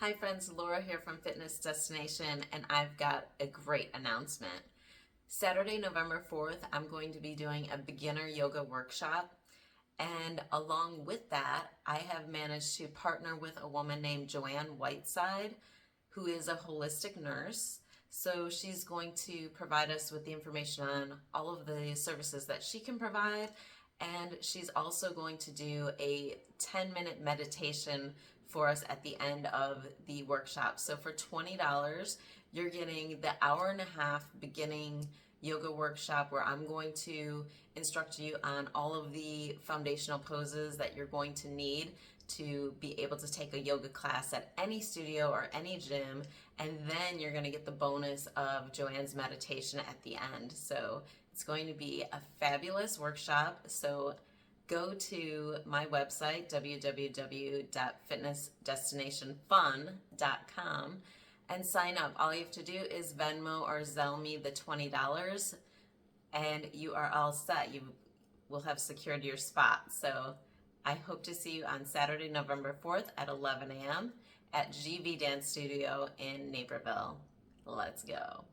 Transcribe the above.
Hi friends, Laura here from Fitness Destination, and I've got a great announcement. Saturday, November 4th, I'm going to be doing a beginner yoga workshop, and along with that, I have managed to partner with a woman named Joanne Whoteside, who is a holistic nurse. So she's going to provide us with the information on all of the services that she can provide, and she's also going to do a 10-minute meditation for us at the end of the workshop. So for $20, you're getting the hour and a half beginning yoga workshop where I'm going to instruct you on all of the foundational poses that you're going to need to be able to take a yoga class at any studio or any gym, and then you're going to get the bonus of Joanne's meditation at the end. So it's going to be a fabulous workshop. So go to my website, www.fitnessdestinationfun.com, and sign up. All you have to do is Venmo or Zelle me the $20, and you are all set. You will have secured your spot. So I hope to see you on Saturday, November 4th at 11 a.m. at GV Dance Studio in Naperville. Let's go.